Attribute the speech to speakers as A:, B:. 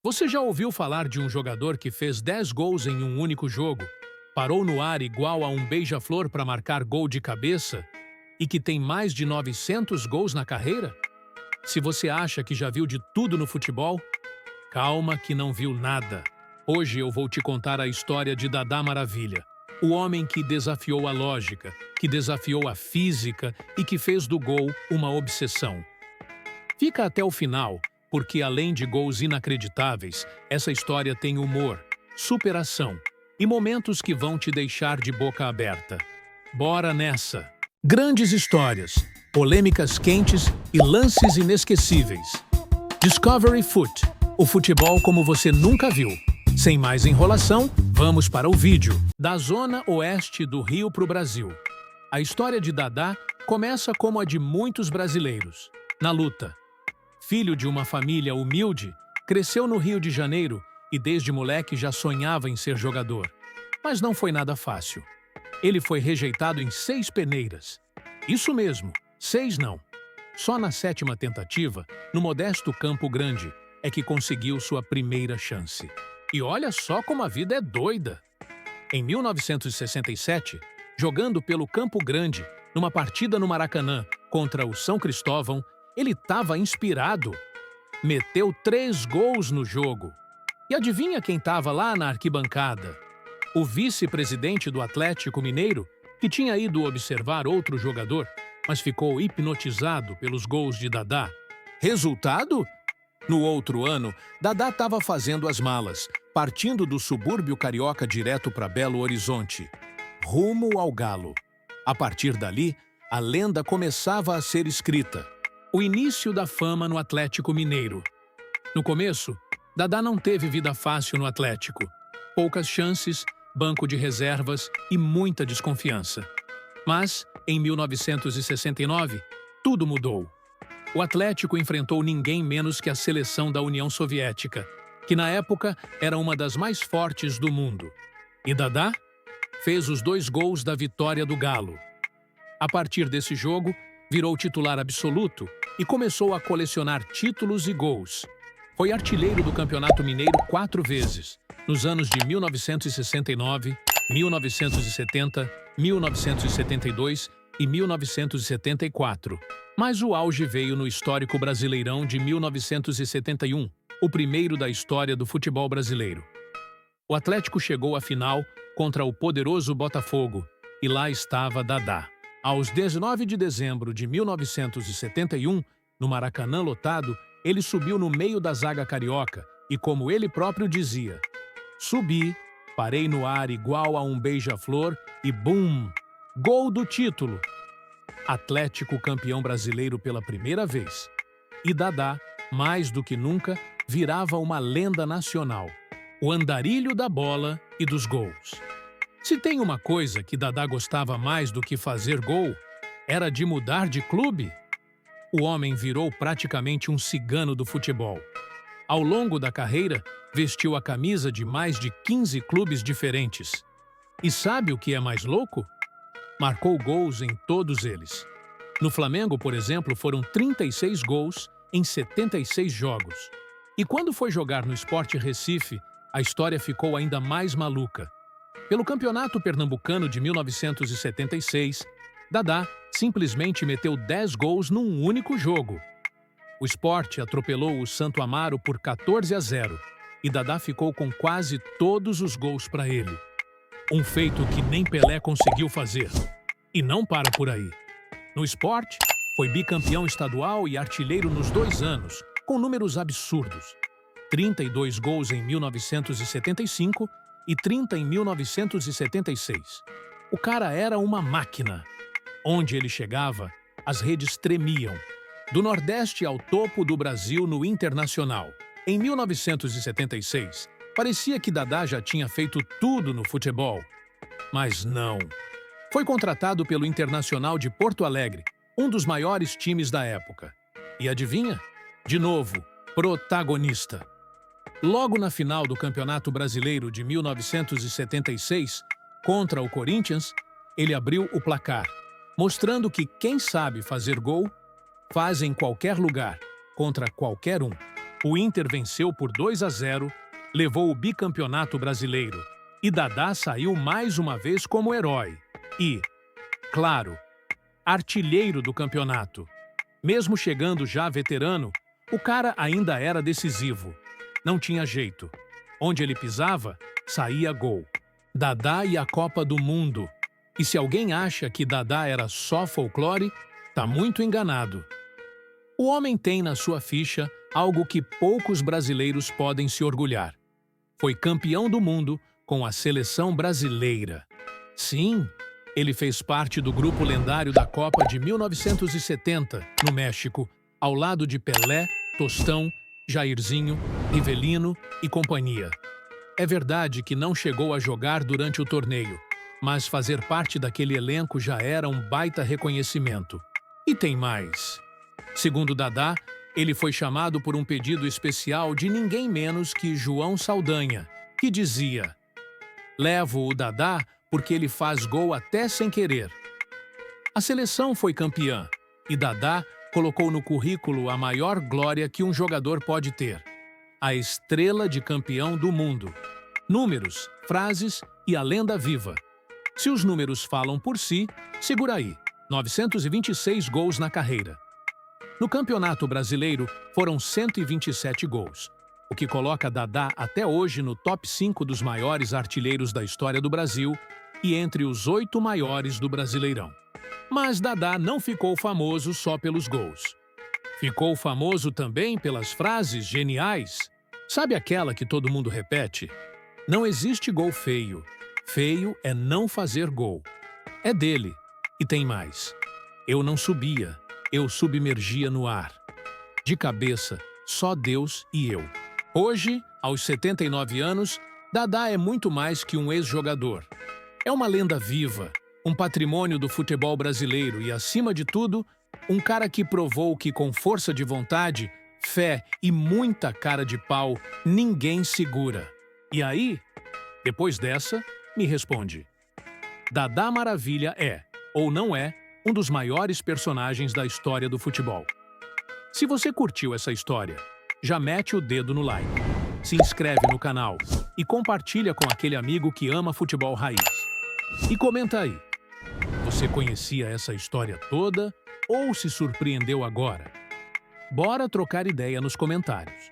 A: Você já ouviu falar de um jogador que fez 10 gols em um único jogo, parou no ar igual a um beija-flor para marcar gol de cabeça e que tem mais de 900 gols na carreira? Se você acha que já viu de tudo no futebol, calma que não viu nada. Hoje eu vou te contar a história de Dadá Maravilha, o homem que desafiou a lógica, que desafiou a física e que fez do gol uma obsessão. Fica até o final, porque além de gols inacreditáveis, essa história tem humor, superação e momentos que vão te deixar de boca aberta. Bora nessa! Grandes histórias, polêmicas quentes e lances inesquecíveis. Discovery Foot, o futebol como você nunca viu. Sem mais enrolação, vamos para o vídeo. Da zona oeste do Rio para o Brasil. A história de Dadá começa como a de muitos brasileiros, na luta. Filho de uma família humilde, cresceu no Rio de Janeiro e desde moleque já sonhava em ser jogador. Mas não foi nada fácil. Ele foi rejeitado em 6 peneiras. Isso mesmo, 6 não. Só na 7ª tentativa, no modesto Campo Grande, é que conseguiu sua primeira chance. E olha só como a vida é doida. Em 1967, jogando pelo Campo Grande, numa partida no Maracanã contra o São Cristóvão, ele estava inspirado. Meteu 3 gols no jogo. E adivinha quem estava lá na arquibancada? O vice-presidente do Atlético Mineiro, que tinha ido observar outro jogador, mas ficou hipnotizado pelos gols de Dadá. Resultado? No outro ano, Dadá estava fazendo as malas, partindo do subúrbio carioca direto para Belo Horizonte, rumo ao Galo. A partir dali, a lenda começava a ser escrita. O início da fama no Atlético Mineiro. No começo, Dadá não teve vida fácil no Atlético. Poucas chances, banco de reservas e muita desconfiança. Mas, em 1969, tudo mudou. O Atlético enfrentou ninguém menos que a seleção da União Soviética, que na época era uma das mais fortes do mundo. E Dadá fez os 2 gols da vitória do Galo. A partir desse jogo, virou titular absoluto e começou a colecionar títulos e gols. Foi artilheiro do Campeonato Mineiro 4 vezes, nos anos de 1969, 1970, 1972 e 1974. Mas o auge veio no histórico Brasileirão de 1971, o primeiro da história do futebol brasileiro. O Atlético chegou à final contra o poderoso Botafogo e lá estava Dadá. Aos 19 de dezembro de 1971, no Maracanã lotado, ele subiu no meio da zaga carioca e, como ele próprio dizia, subi, parei no ar igual a um beija-flor e bum! Gol do título! Atlético campeão brasileiro pela primeira vez. E Dadá, mais do que nunca, virava uma lenda nacional. O andarilho da bola e dos gols. Se tem uma coisa que Dadá gostava mais do que fazer gol, era de mudar de clube. O homem virou praticamente um cigano do futebol. Ao longo da carreira, vestiu a camisa de mais de 15 clubes diferentes. E sabe o que é mais louco? Marcou gols em todos eles. No Flamengo, por exemplo, foram 36 gols em 76 jogos. E quando foi jogar no Sport Recife, a história ficou ainda mais maluca. Pelo Campeonato Pernambucano de 1976, Dadá simplesmente meteu 10 gols num único jogo. O Sport atropelou o Santo Amaro por 14-0 e Dadá ficou com quase todos os gols para ele. Um feito que nem Pelé conseguiu fazer. E não para por aí. No Sport, foi bicampeão estadual e artilheiro nos 2 anos, com números absurdos. 32 gols em 1975 e 30 em 1976. O cara era uma máquina. Onde ele chegava, as redes tremiam. Do Nordeste ao topo do Brasil no Internacional. Em 1976, parecia que Dadá já tinha feito tudo no futebol. Mas não. Foi contratado pelo Internacional de Porto Alegre, um dos maiores times da época. E adivinha? De novo, protagonista. Logo na final do Campeonato Brasileiro de 1976, contra o Corinthians, ele abriu o placar, mostrando que quem sabe fazer gol, faz em qualquer lugar, contra qualquer um. O Inter venceu por 2-0, levou o bicampeonato brasileiro e Dadá saiu mais uma vez como herói. E, claro, artilheiro do campeonato. Mesmo chegando já veterano, o cara ainda era decisivo. Não tinha jeito. Onde ele pisava, saía gol. Dadá e a Copa do Mundo. E se alguém acha que Dadá era só folclore, tá muito enganado. O homem tem na sua ficha algo que poucos brasileiros podem se orgulhar. Foi campeão do mundo com a seleção brasileira. Sim, ele fez parte do grupo lendário da Copa de 1970, no México, ao lado de Pelé, Tostão, Jairzinho, Rivelino e companhia. É verdade que não chegou a jogar durante o torneio, mas fazer parte daquele elenco já era um baita reconhecimento. E tem mais. Segundo Dadá, ele foi chamado por um pedido especial de ninguém menos que João Saldanha, que dizia: "Levo o Dadá porque ele faz gol até sem querer." A seleção foi campeã e Dadá colocou no currículo a maior glória que um jogador pode ter: a estrela de campeão do mundo. Números, frases e a lenda viva. Se os números falam por si, segura aí: 926 gols na carreira. No Campeonato Brasileiro, foram 127 gols, o que coloca Dadá até hoje no top 5 dos maiores artilheiros da história do Brasil e entre os 8 maiores do Brasileirão. Mas Dadá não ficou famoso só pelos gols. Ficou famoso também pelas frases geniais. Sabe aquela que todo mundo repete? Não existe gol feio. Feio é não fazer gol. É dele. E tem mais. Eu não subia, eu submergia no ar. De cabeça, só Deus e eu. Hoje, aos 79 anos, Dadá é muito mais que um ex-jogador. É uma lenda viva, um patrimônio do futebol brasileiro e, acima de tudo, um cara que provou que com força de vontade, fé e muita cara de pau, ninguém segura. E aí, depois dessa, me responde: Dadá Maravilha é, ou não é, um dos maiores personagens da história do futebol? Se você curtiu essa história, já mete o dedo no like, se inscreve no canal e compartilha com aquele amigo que ama futebol raiz. E comenta aí: você conhecia essa história toda ou se surpreendeu agora? Bora trocar ideia nos comentários.